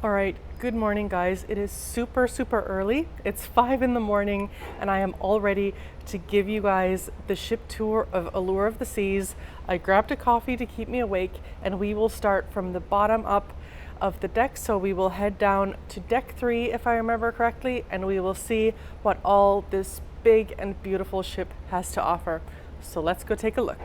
All right, good morning, guys. It is super early. It's 5 in the morning, and I am all ready to give you guys the ship tour of Allure of the Seas. I grabbed a coffee to keep me awake, and we will start from the bottom up of the deck. So we will head down to deck 3, if I remember correctly, and we will see what all this big and beautiful ship has to offer. So let's go take a look.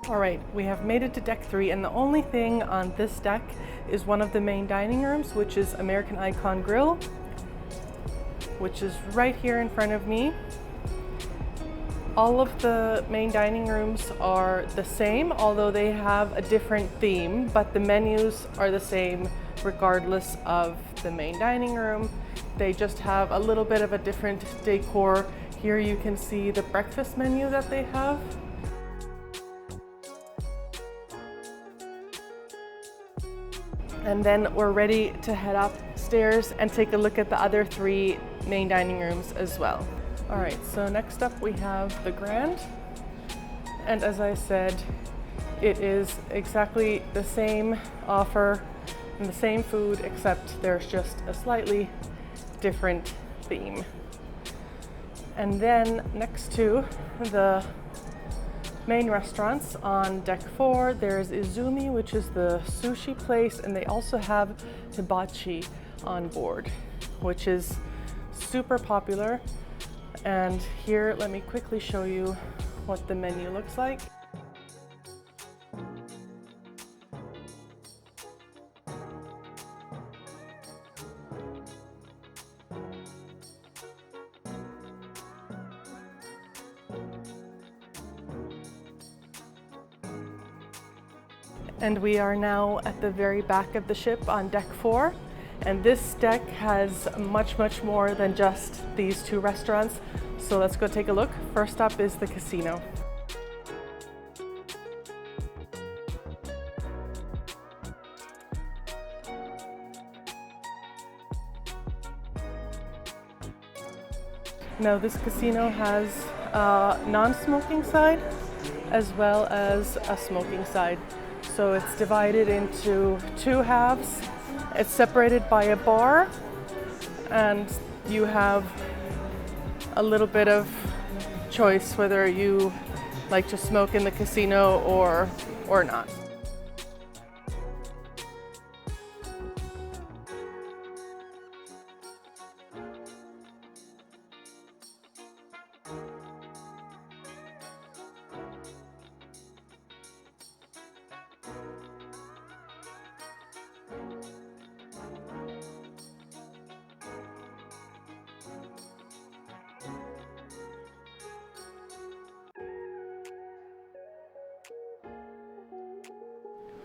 All right, we have made it to deck 3, and the only thing on this deck is one of the main dining rooms, which is American Icon Grill, which is right here in front of me. All of the main dining rooms are the same, although they have a different theme, but the menus are the same regardless of the main dining room. They just have a little bit of a different decor. Here you can see the breakfast menu that they have. And then we're ready to head upstairs and take a look at the other 3 main dining rooms as well. All right, so next up we have the Grand. And as I said, it is exactly the same offer and the same food, except there's just a slightly different theme. And then next to the main restaurants on deck 4, there's Izumi, which is the sushi place, and they also have hibachi on board, which is super popular. And here, let me quickly show you what the menu looks like. And we are now at the very back of the ship on deck 4. And this deck has much more than just these 2 restaurants. So let's go take a look. First up is the casino. Now this casino has a non-smoking side as well as a smoking side. So it's divided into 2 halves. It's separated by a bar, and you have a little bit of choice whether you like to smoke in the casino or not.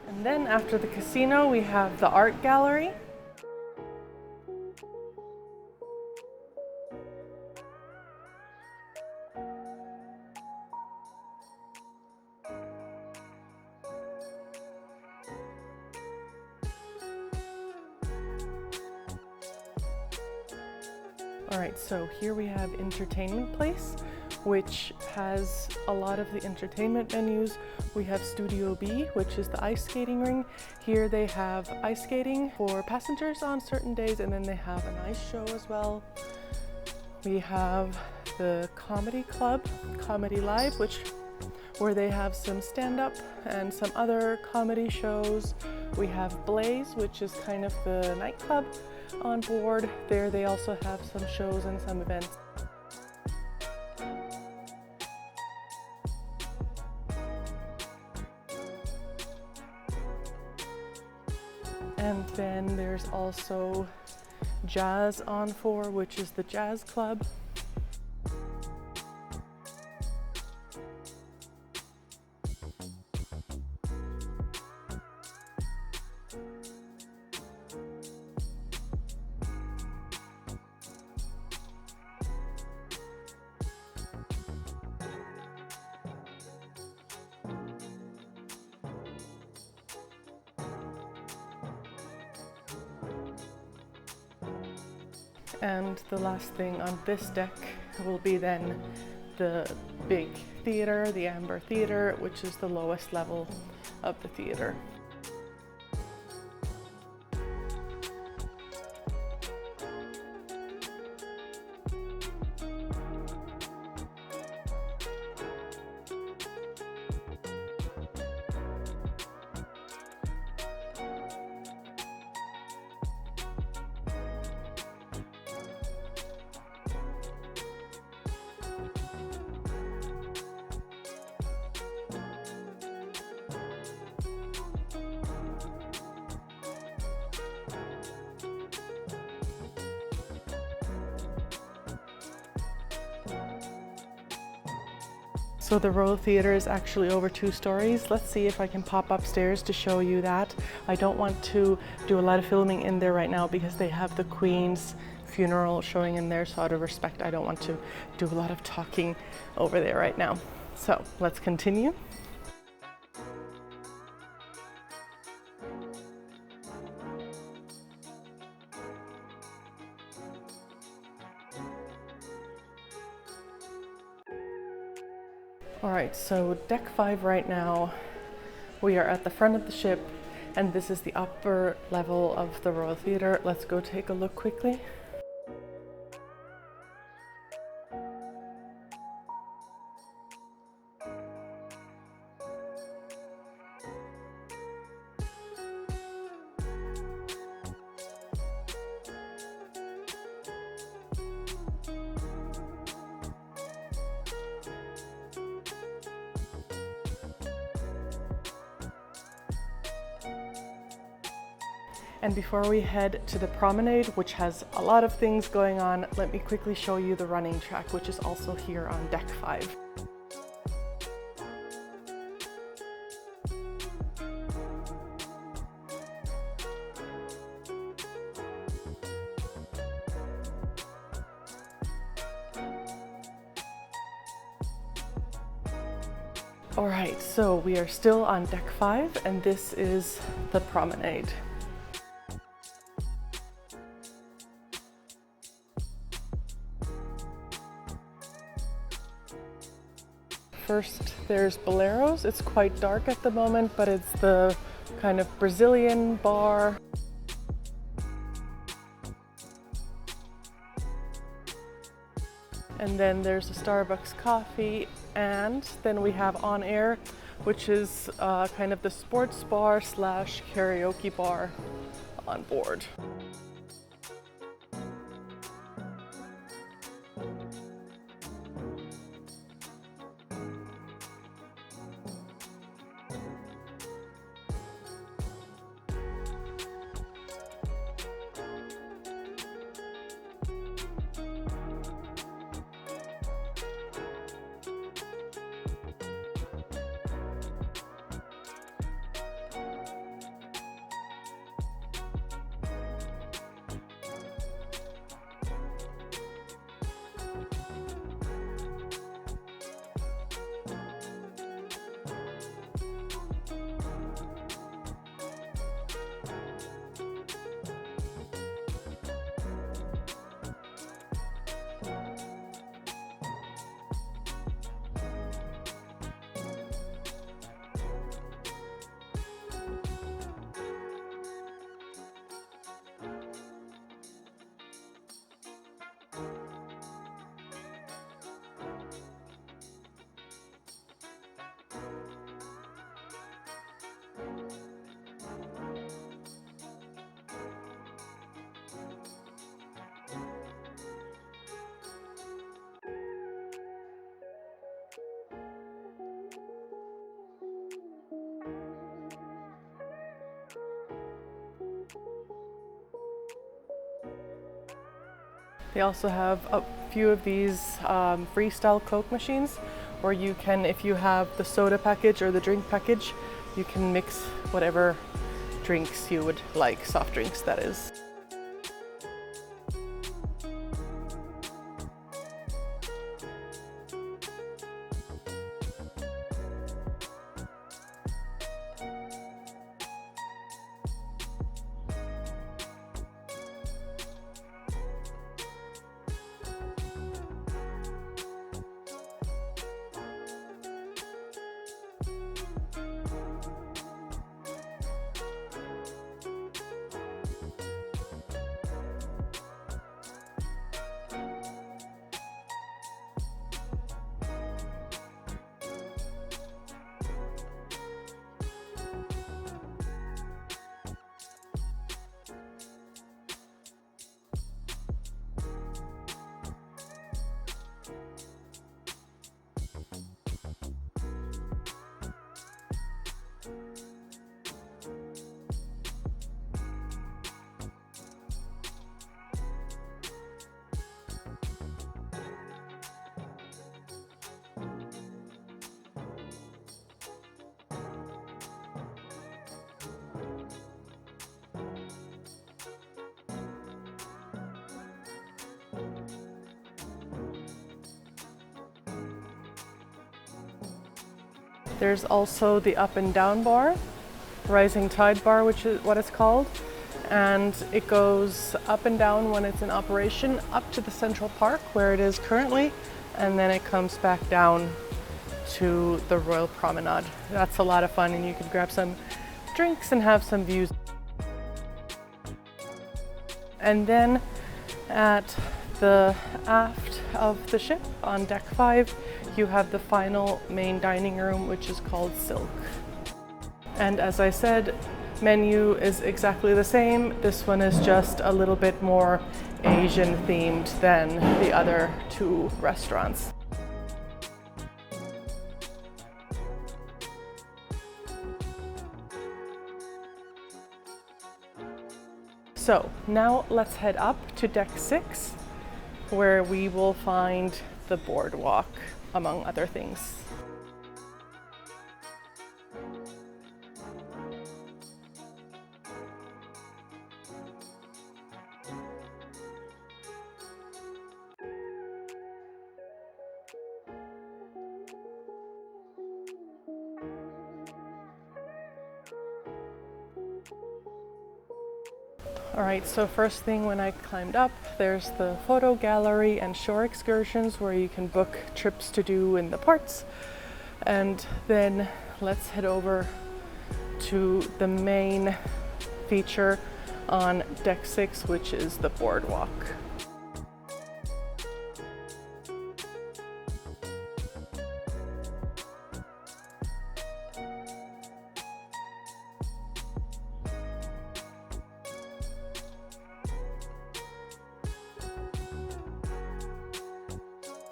And then after the casino, we have the art gallery. All right, so here we have Entertainment Place, which has a lot of the entertainment menus. We have Studio B, which is the ice skating ring. Here they have ice skating for passengers on certain days, and then they have an ice show as well. We have the Comedy Club, Comedy Live, where they have some stand-up and some other comedy shows. We have Blaze, which is kind of the nightclub on board. There they also have some shows and some events. And then there's also Jazz on 4, which is the jazz club. And the last thing on this deck will be then the big theater, the Amber Theater, which is the lowest level of the theater. So the Royal Theatre is actually over 2 stories. Let's see if I can pop upstairs to show you that. I don't want to do a lot of filming in there right now because they have the Queen's funeral showing in there, so out of respect I don't want to do a lot of talking over there right now. So let's continue. All right, so deck 5 right now, we are at the front of the ship, and this is the upper level of the Royal Theatre. Let's go take a look quickly. And before we head to the promenade, which has a lot of things going on, let me quickly show you the running track, which is also here on deck 5. All right, so we are still on deck 5, and this is the promenade. First, there's Boleros. It's quite dark at the moment, but it's the kind of Brazilian bar. And then there's a Starbucks coffee, and then we have On Air, which is kind of the sports bar slash karaoke bar on board. They also have a few of these freestyle Coke machines where you can, if you have the soda package or the drink package, you can mix whatever drinks you would like, soft drinks that is. There's also the up and down bar, rising tide bar, which is what it's called. And it goes up and down when it's in operation up to the Central Park where it is currently, and then it comes back down to the Royal Promenade. That's a lot of fun, and you can grab some drinks and have some views. And then at the aft of the ship on deck 5, you have the final main dining room, which is called Silk. And as I said, menu is exactly the same. This one is just a little bit more Asian themed than the other two restaurants. So now let's head up to deck 6, where we will find the boardwalk, among other things. All right, so first thing when I climbed up, there's the photo gallery and shore excursions where you can book trips to do in the ports. And then let's head over to the main feature on deck 6, which is the boardwalk.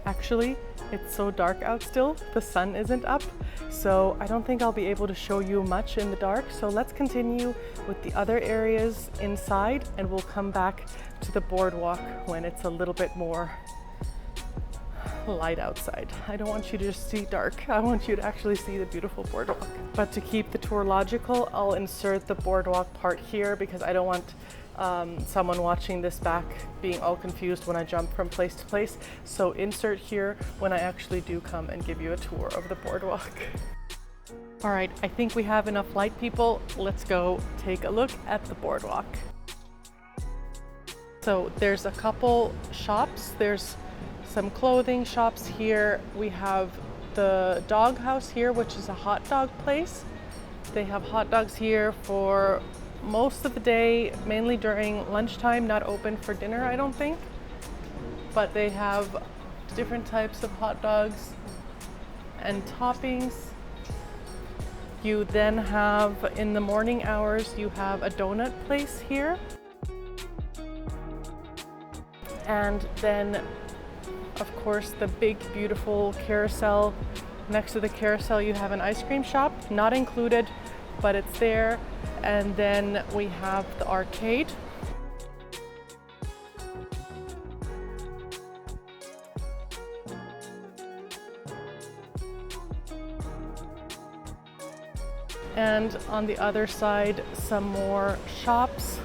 Actually, it's so dark out still, the sun isn't up, so I don't think I'll be able to show you much in the dark. So let's continue with the other areas inside, and we'll come back to the boardwalk when it's a little bit more light outside. I don't want you to just see dark, I want you to actually see the beautiful boardwalk. But to keep the tour logical, I'll insert the boardwalk part here because I don't want someone watching this back being all confused when I jump from place to place. So insert here when I actually do come and give you a tour of the boardwalk. All right, I think we have enough light, people. Let's go take a look at the boardwalk. So there's a couple shops. There's some clothing shops here. We have the dog house here, which is a hot dog place. They have hot dogs here for most of the day, mainly during lunchtime, not open for dinner, I don't think. But they have different types of hot dogs and toppings. You then have, in the morning hours, you have a donut place here. And then, of course, the big, beautiful carousel. Next to the carousel, you have an ice cream shop, not included, but it's there. And then we have the arcade. And on the other side, some more shops.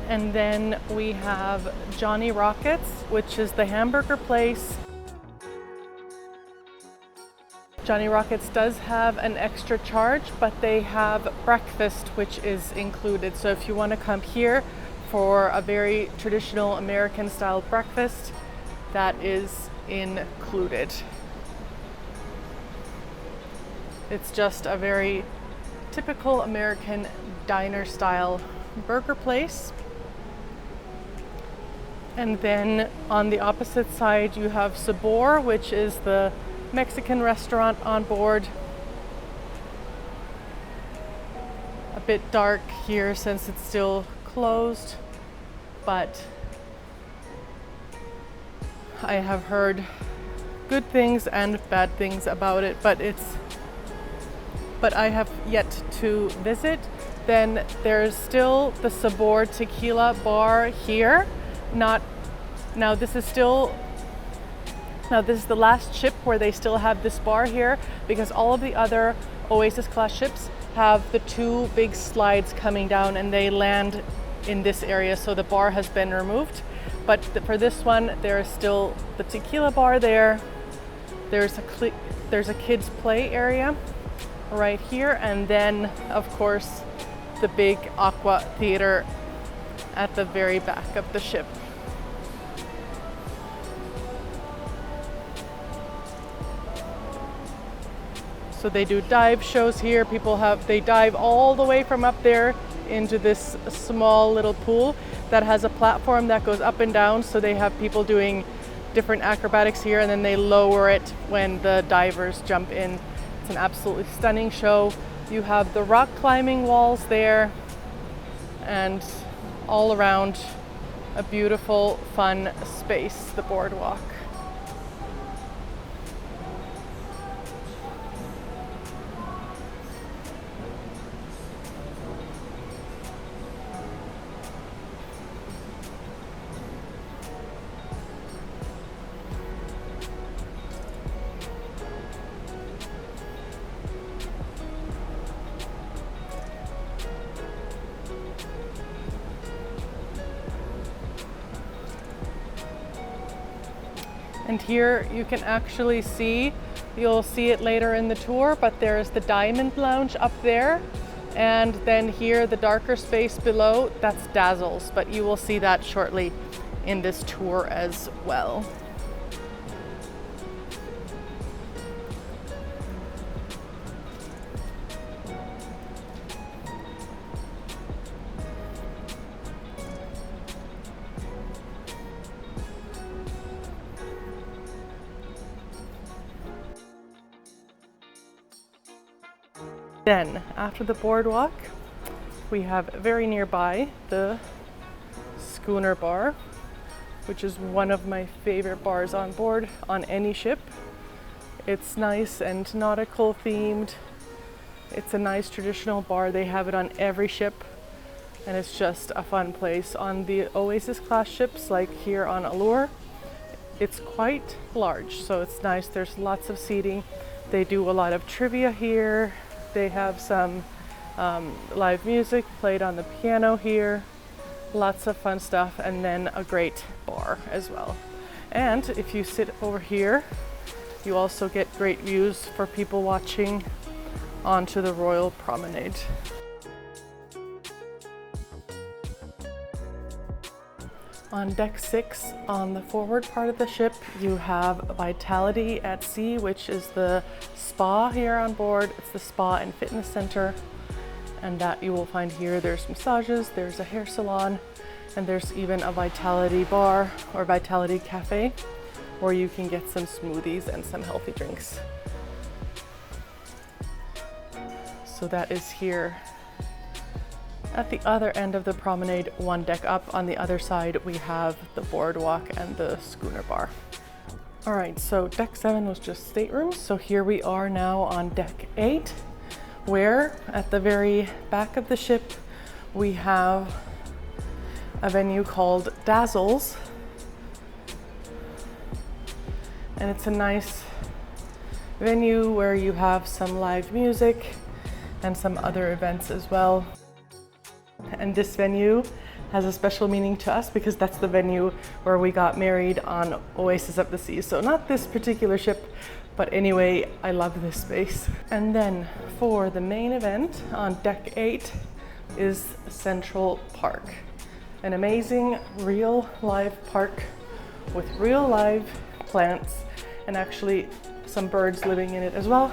And then we have Johnny Rockets, which is the hamburger place. Johnny Rockets does have an extra charge, but they have breakfast, which is included. So if you want to come here for a very traditional American style breakfast, that is included. It's just a very typical American diner style burger place. And then on the opposite side, you have Sabor, which is the Mexican restaurant on board. A bit dark here since it's still closed, but I have heard good things and bad things about it, but I have yet to visit. Then there's still the Sabor Tequila bar here. This is the last ship where they still have this bar here, because all of the other Oasis class ships have the two big slides coming down and they land in this area, so the bar has been removed. But for this one, there is still the tequila bar there. There's a kids play area right here, and then of course the big aqua theater at the very back of the ship. So they do dive shows here. They dive all the way from up there into this small little pool that has a platform that goes up and down. So they have people doing different acrobatics here, and then they lower it when the divers jump in. It's an absolutely stunning show. You have the rock climbing walls there, and all around a beautiful, fun space, the boardwalk. And here you can actually see, you'll see it later in the tour, but there's the Diamond Lounge up there. And then here, the darker space below, that's Dazzles, but you will see that shortly in this tour as well. Then, after the boardwalk, we have very nearby the Schooner Bar, which is one of my favorite bars on board on any ship. It's nice and nautical themed. It's a nice traditional bar. They have it on every ship, and it's just a fun place. On the Oasis class ships, like here on Allure, it's quite large, so it's nice. There's lots of seating. They do a lot of trivia here. They have some live music played on the piano here. Lots of fun stuff, and then a great bar as well. And if you sit over here, you also get great views for people watching onto the Royal Promenade. On deck 6, on the forward part of the ship, you have Vitality at Sea, which is the spa here on board. It's the spa and fitness center, and that you will find here. There's massages, there's a hair salon, and there's even a Vitality bar or Vitality cafe where you can get some smoothies and some healthy drinks. So that is here. At the other end of the promenade, one deck up, on the other side, we have the boardwalk and the Schooner Bar. All right, so deck 7 was just staterooms. So here we are now on deck 8, where at the very back of the ship, we have a venue called Dazzles. And it's a nice venue where you have some live music and some other events as well. And this venue has a special meaning to us because that's the venue where we got married on Oasis Up the Sea. So not this particular ship, but anyway, I love this space. And then for the main event on deck 8 is Central Park. An amazing real live park with real live plants and actually some birds living in it as well.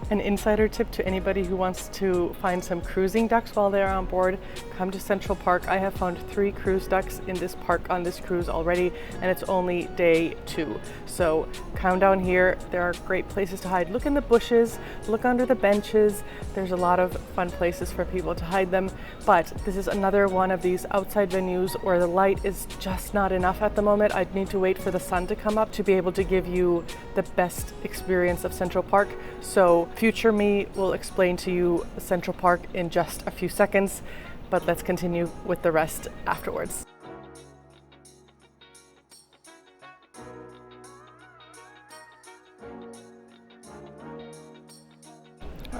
An insider tip to anybody who wants to find some cruising ducks while they're on board, come to Central Park. I have found 3 cruise ducks in this park on this cruise already, and it's only day 2. So come down here. There are great places to hide. Look in the bushes, look under the benches. There's a lot of fun places for people to hide them. But this is another one of these outside venues where the light is just not enough at the moment. I'd need to wait for the sun to come up to be able to give you the best experience of Central Park. So future me will explain to you Central Park in just a few seconds, but let's continue with the rest afterwards.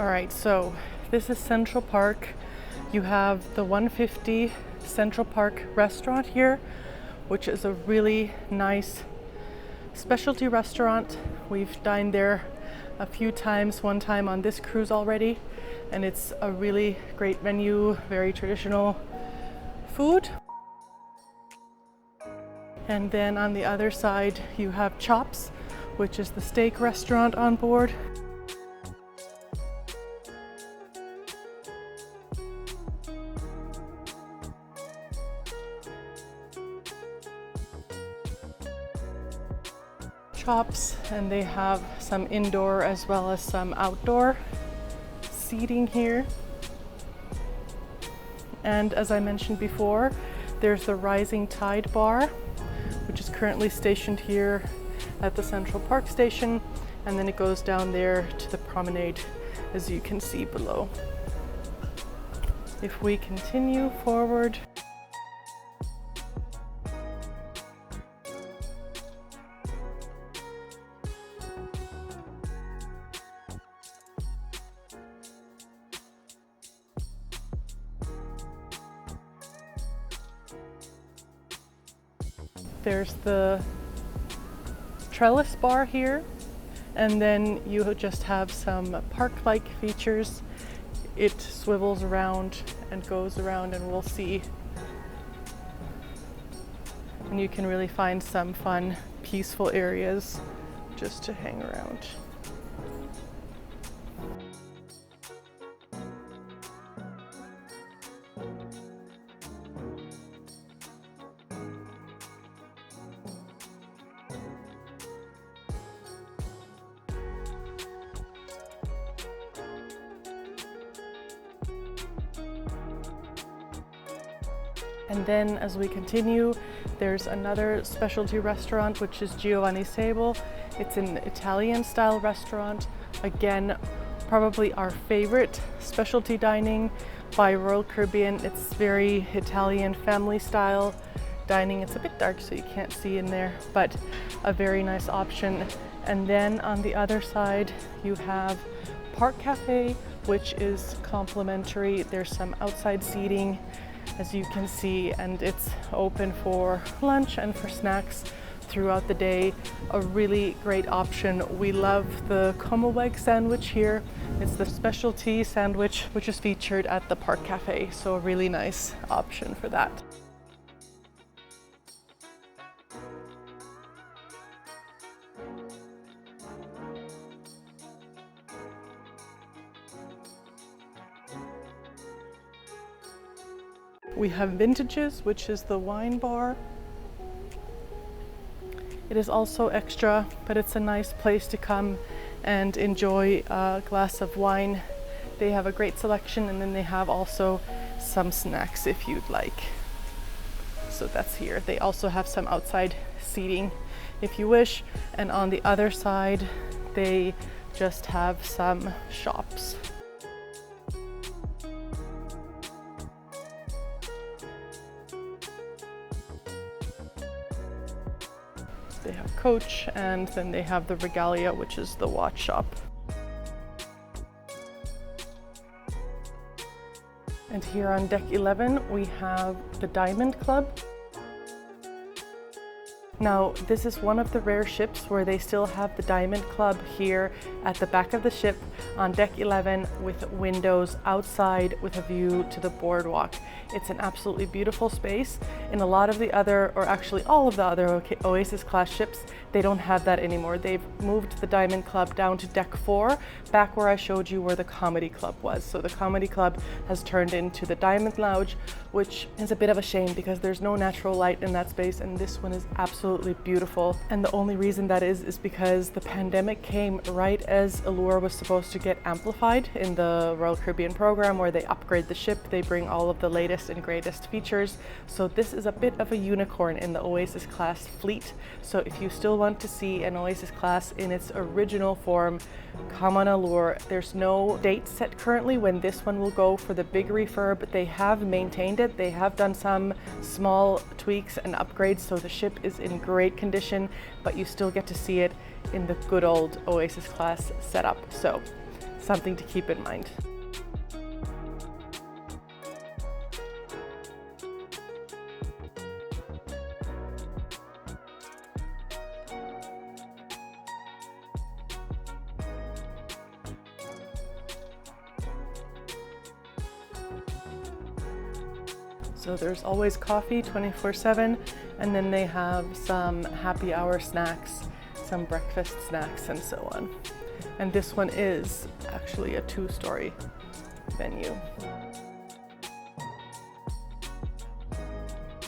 All right, so this is Central Park. You have the 150 Central Park restaurant here, which is a really nice specialty restaurant. We've dined there a few times, one time on this cruise already, and it's a really great menu, very traditional food. And then on the other side you have Chops, which is the steak restaurant on board. Chops, and they have some indoor as well as some outdoor seating here. And as I mentioned before, there's the Rising Tide bar, which is currently stationed here at the Central Park station, and then it goes down there to the promenade, as you can see below. If we continue forward, there's the trellis bar here, and then you just have some park-like features. It swivels around and goes around, and we'll see. And you can really find some fun, peaceful areas just to hang around. And then as we continue, there's another specialty restaurant, which is Giovanni's Table. It's an Italian style restaurant. Again, probably our favorite specialty dining by Royal Caribbean. It's very Italian family style dining. It's a bit dark so you can't see in there, but a very nice option. And then on the other side, you have Park Cafe, which is complimentary. There's some outside seating, as you can see, and it's open for lunch and for snacks throughout the day. A really great option. We love the como egg sandwich here. It's the specialty sandwich which is featured at the Park Cafe, so a really nice option for that. We have Vintages, which is the wine bar. It is also extra, but it's a nice place to come and enjoy a glass of wine. They have a great selection, and then they have also some snacks if you'd like. So that's here. They also have some outside seating if you wish. And on the other side, they just have some shops. They have Coach, and then they have the Regalia, which is the watch shop. And here on deck 11, we have the Diamond Club. Now, this is one of the rare ships where they still have the Diamond Club here at the back of the ship on deck 11 with windows outside with a view to the boardwalk. It's an absolutely beautiful space. In a lot of the other, or actually all of the other Oasis class ships, they don't have that anymore. They've moved the Diamond Club down to deck 4, back where I showed you where the Comedy Club was. So the Comedy Club has turned into the Diamond Lounge, which is a bit of a shame because there's no natural light in that space, and this one is absolutely beautiful. And the only reason that is because the pandemic came right as Allure was supposed to get amplified in the Royal Caribbean program, where they upgrade the ship, they bring all of the latest and greatest features. So this is a bit of a unicorn in the Oasis class fleet. So if you still want to see an Oasis class in its original form, come on Allure. There's no date set currently when this one will go for the big refurb. They have maintained it. They have done some small tweaks and upgrades, so the ship is in great condition, but you still get to see it in the good old Oasis class setup. So something to keep in mind. So there's always coffee 24/7, and then they have some happy hour snacks, some breakfast snacks, and so on. And this one is actually a 2-story venue.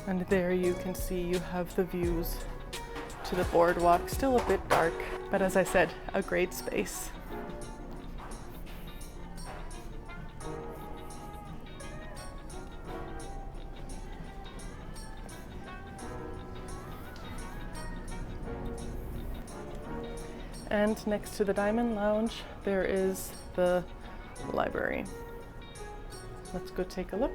And there you can see you have the views to the boardwalk, still a bit dark, but as I said, a great space. And next to the Diamond Lounge, there is the library. Let's go take a look.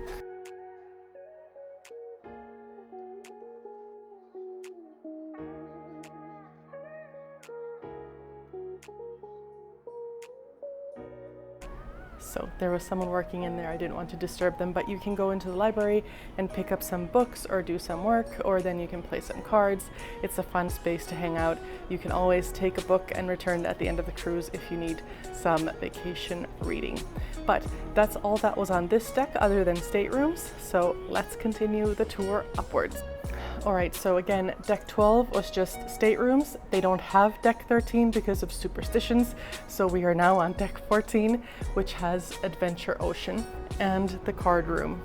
So there was someone working in there. I didn't want to disturb them, but you can go into the library and pick up some books or do some work, or then you can play some cards. It's a fun space to hang out. You can always take a book and return at the end of the cruise if you need some vacation reading. But that's all that was on this deck other than staterooms. So let's continue the tour upwards. All right, so again, deck 12 was just staterooms. They don't have deck 13 because of superstitions. So we are now on deck 14, which has Adventure Ocean and the card room.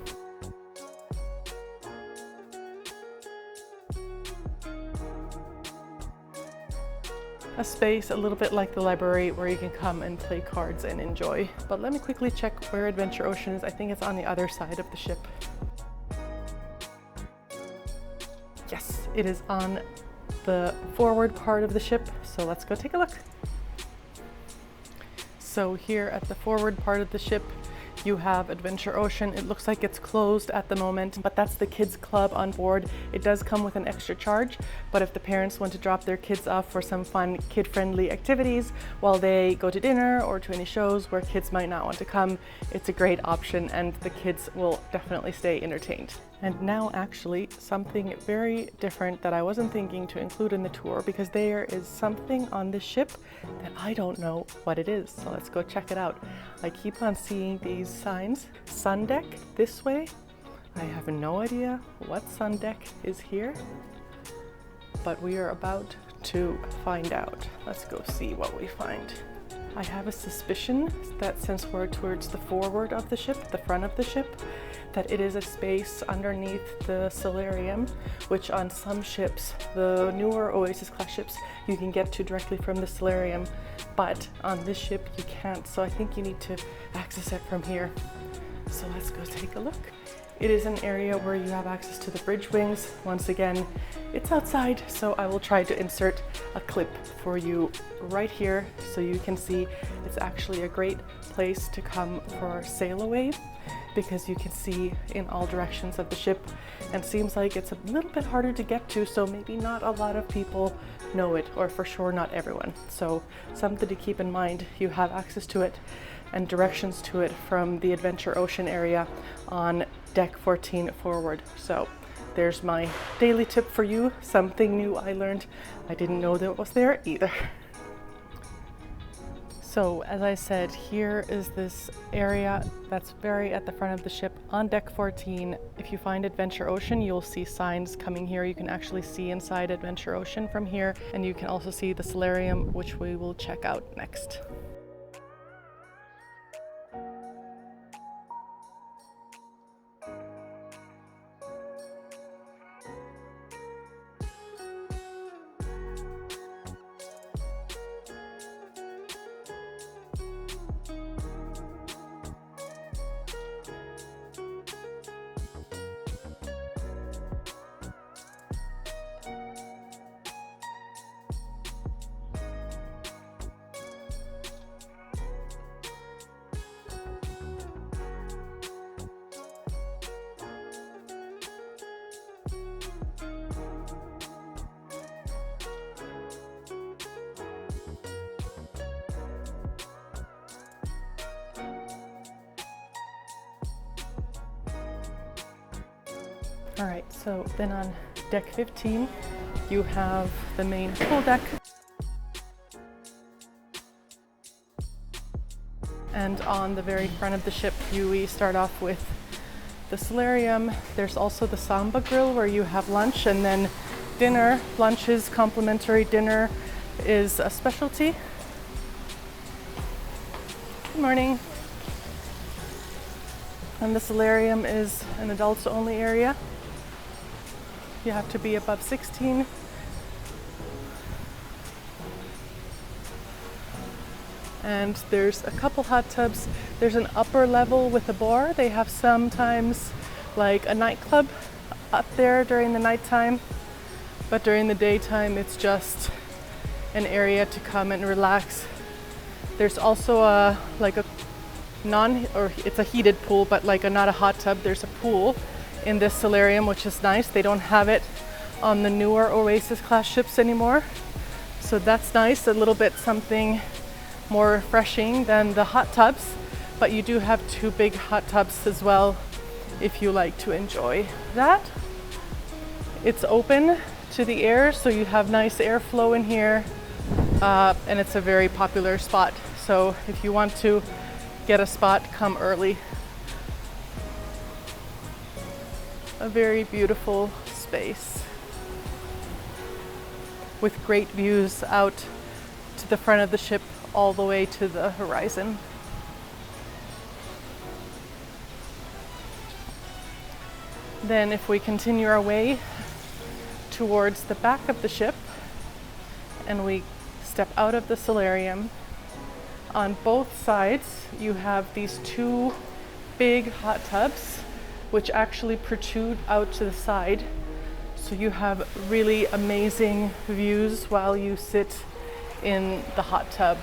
A space a little bit like the library where you can come and play cards and enjoy. But let me quickly check where Adventure Ocean is. I think it's on the other side of the ship. Yes, it is on the forward part of the ship, so let's go take a look. So here at the forward part of the ship, you have Adventure Ocean. It looks like it's closed at the moment, but that's the kids club on board. It does come with an extra charge, but if the parents want to drop their kids off for some fun kid-friendly activities while they go to dinner or to any shows where kids might not want to come, it's a great option and the kids will definitely stay entertained. And now actually something very different that I wasn't thinking to include in the tour, because there is something on this ship that I don't know what it is. So let's go check it out. I keep on seeing these signs. Sun deck this way. I have no idea what sun deck is here, but we are about to find out. Let's go see what we find. I have a suspicion that since we're towards the forward of the ship, the front of the ship, that it is a space underneath the solarium, which on some ships, the newer Oasis class ships, you can get to directly from the solarium, but on this ship you can't, so I think you need to access it from here. So let's go take a look. It is an area where you have access to the bridge wings. Once again, it's outside, so I will try to insert a clip for you right here so you can see it's actually a great place to come for sail away, because you can see in all directions of the ship, and seems like it's a little bit harder to get to, so maybe not a lot of people know it, or for sure not everyone. So something to keep in mind. You have access to it and directions to it from the Adventure Ocean area on deck 14 forward. So there's my daily tip for you, something new I learned. I didn't know that it was there either. So as I said, here is this area that's very at the front of the ship on deck 14. If you find Adventure Ocean, you'll see signs coming here. You can actually see inside Adventure Ocean from here, and you can also see the solarium, which we will check out next. All right, so then on deck 15, you have the main pool deck. And on the very front of the ship, we start off with the solarium. There's also the Samba grill where you have lunch, and then dinner. Lunch is complimentary, dinner is a specialty. Good morning. And the solarium is an adults only area. You have to be above 16. And there's a couple hot tubs. There's an upper level with a bar. They have sometimes like a nightclub up there during the nighttime, but during the daytime it's just an area to come and relax. There's also it's a heated pool, but not a hot tub. There's a pool in this solarium, which is nice. They don't have it on the newer Oasis class ships anymore, so that's nice. A little bit something more refreshing than the hot tubs, but you do have 2 big hot tubs as well if you like to enjoy that. It's open to the air, so you have nice airflow in here, and it's a very popular spot. So if you want to get a spot, come early. A very beautiful space with great views out to the front of the ship all the way to the horizon. Then if we continue our way towards the back of the ship and we step out of the solarium, on both sides you have these 2 big hot tubs which actually protrude out to the side, so you have really amazing views while you sit in the hot tub.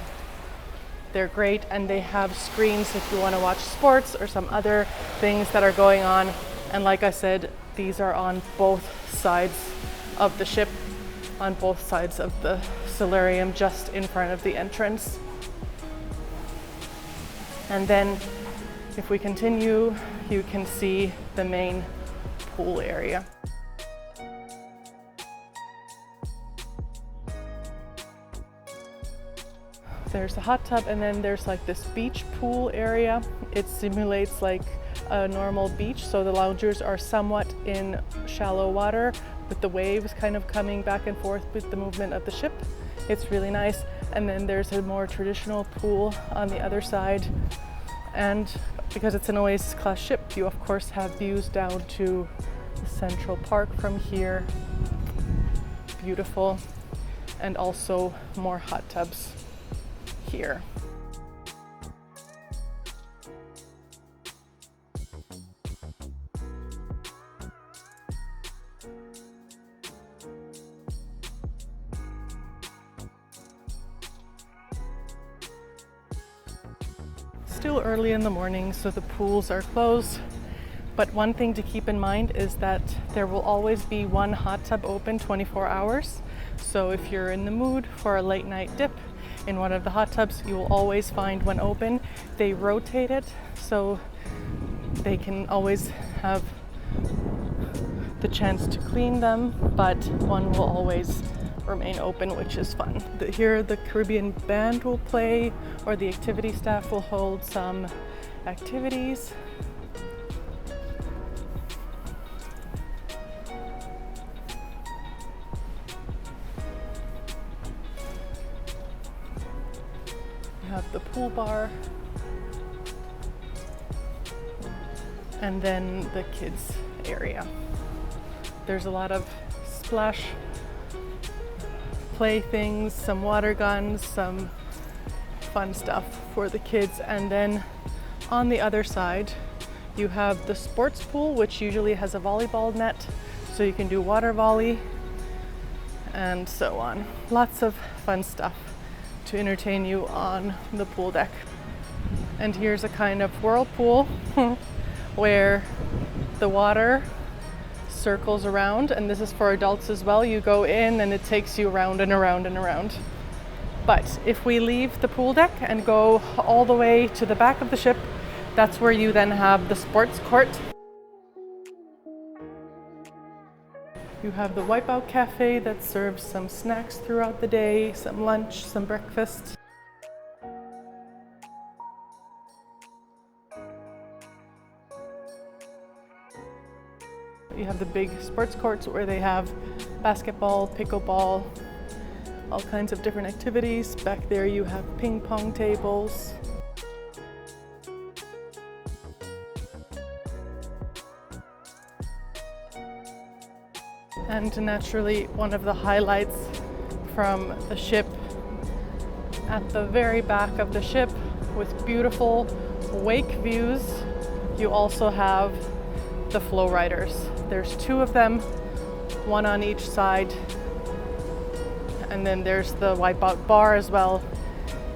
They're great, and they have screens if you want to watch sports or some other things that are going on. And like I said, these are on both sides of the ship, on both sides of the solarium, just in front of the entrance. And then if we continue, you can see the main pool area. There's a hot tub, and then there's this beach pool area. It simulates a normal beach, so the loungers are somewhat in shallow water with the waves kind of coming back and forth with the movement of the ship. It's really nice. And then there's a more traditional pool on the other side. And because it's an Oasis class ship, you of course have views down to the Central Park from here. Beautiful. And also more hot tubs here. Still early in the morning, so the pools are closed. But one thing to keep in mind is that there will always be 1 hot tub open 24 hours. So if you're in the mood for a late night dip in one of the hot tubs, you will always find one open. They rotate it, so they can always have the chance to clean them, but one will always remain open, which is fun. Here the Caribbean band will play, or the activity staff will hold some activities. Have the pool bar, and then the kids area. There's a lot of splash playthings, some water guns, some fun stuff for the kids. And then on the other side you have the sports pool, which usually has a volleyball net, so you can do water volley and so on. Lots of fun stuff to entertain you on the pool deck. And here's a kind of whirlpool where the water circles around, and this is for adults as well. You go in and it takes you around and around and around. But if we leave the pool deck and go all the way to the back of the ship, that's where you then have the sports court. You have the Wipeout Cafe that serves some snacks throughout the day, some lunch, some breakfast. You have the big sports courts where they have basketball, pickleball, all kinds of different activities. Back there you have ping pong tables. And naturally, one of the highlights from the ship, at the very back of the ship with beautiful wake views, you also have the flow riders. There's 2 of them, 1 on each side. And then there's the wipeout bar as well,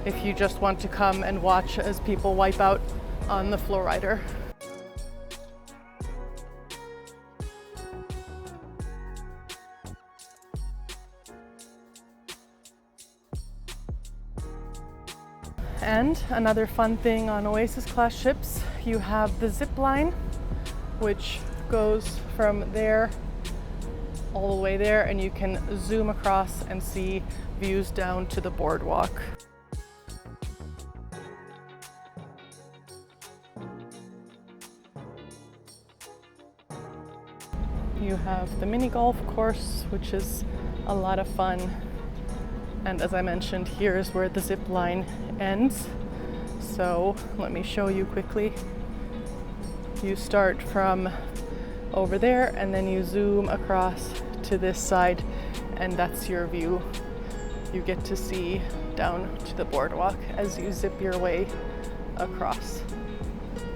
if you just want to come and watch as people wipe out on the flow rider. And another fun thing on Oasis class ships, you have the zip line, which goes from there all the way there, and you can zoom across and see views down to the boardwalk. You have the mini golf course, which is a lot of fun. And as I mentioned, here is where the zip line ends. So let me show you quickly. You start from over there and then you zoom across to this side, and that's your view. You get to see down to the boardwalk as you zip your way across.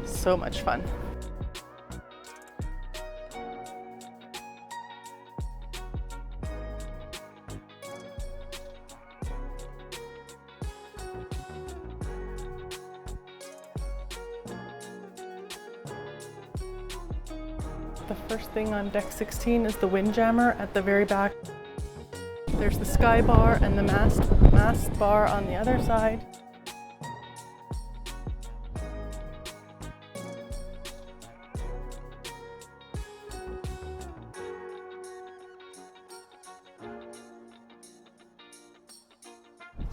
So much fun. The first thing on deck 16 is the windjammer at the very back. There's the sky bar and the mast bar on the other side.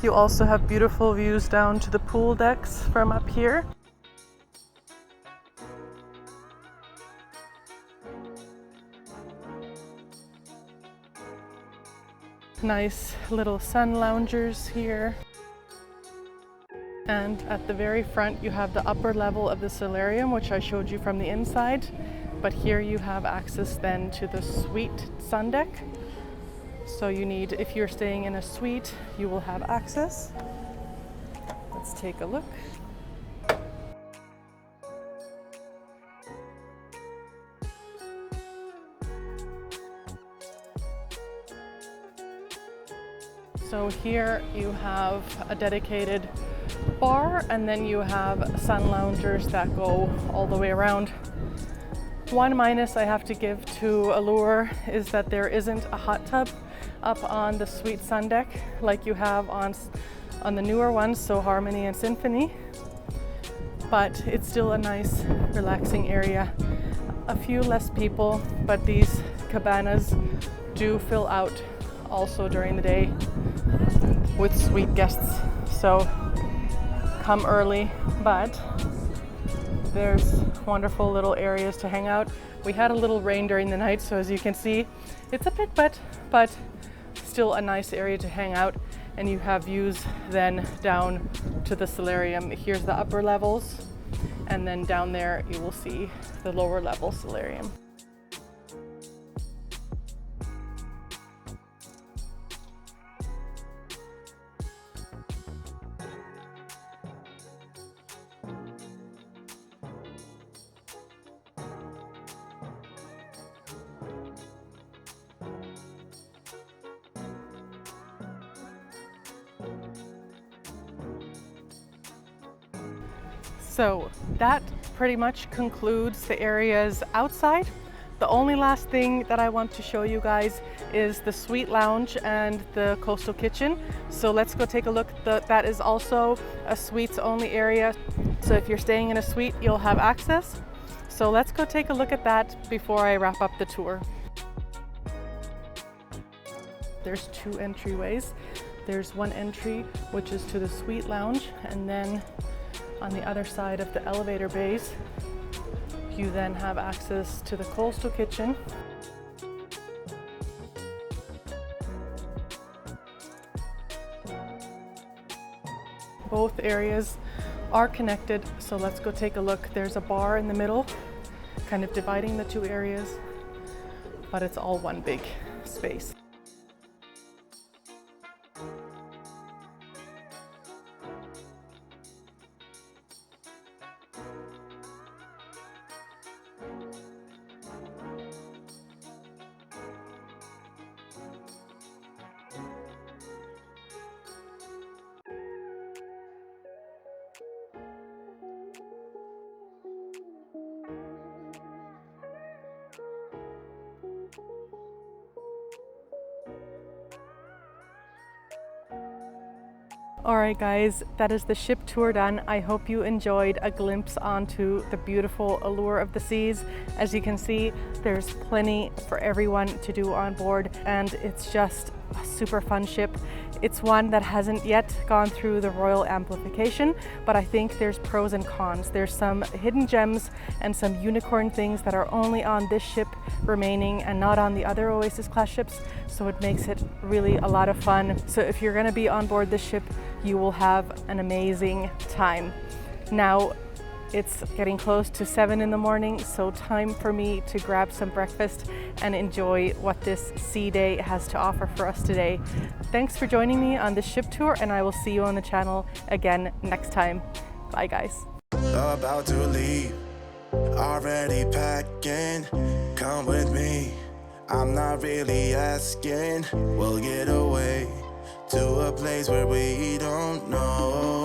You also have beautiful views down to the pool decks from up here. Nice little sun loungers here. And at the very front you have the upper level of the solarium, which I showed you from the inside. But here you have access then to the suite sun deck. So you need, if you're staying in a suite, you will have access. Let's take a look. So here you have a dedicated bar, and then you have sun loungers that go all the way around. One minus I have to give to Allure is that there isn't a hot tub up on the suite sun deck like you have on the newer ones, so Harmony and Symphony. But it's still a nice, relaxing area. A few less people, but these cabanas do fill out also during the day with suite guests, so come early. But there's wonderful little areas to hang out. We had a little rain during the night, so as you can see, it's a bit wet, but still a nice area to hang out. And you have views then down to the solarium. Here's the upper levels, and then down there you will see the lower level solarium. So that pretty much concludes the areas outside. The only last thing that I want to show you guys is the suite lounge and the coastal kitchen. So let's go take a look. That is also a suites only area. So if you're staying in a suite, you'll have access. So let's go take a look at that before I wrap up the tour. there's two entryways. There's one entry which is to the suite lounge, and then on the other side of the elevator bays, you then have access to the coastal kitchen. Both areas are connected, so let's go take a look. There's a bar in the middle, kind of dividing the two areas, but it's all one big space. Alright guys, that is the ship tour done. I hope you enjoyed a glimpse onto the beautiful Allure of the Seas. As you can see, there's plenty for everyone to do on board, and it's just a super fun ship. It's one that hasn't yet gone through the royal amplification, but I think there's pros and cons. There's some hidden gems and some unicorn things that are only on this ship remaining and not on the other Oasis class ships, so it makes it really a lot of fun. So if you're gonna be on board this ship, you will have an amazing time. Now, it's getting close to 7 in the morning, so time for me to grab some breakfast and enjoy what this sea day has to offer for us today. Thanks for joining me on this ship tour, and I will see you on the channel again next time. Bye guys. About to leave, already packing, come with me, I'm not really asking, we'll get away to a place where we don't know.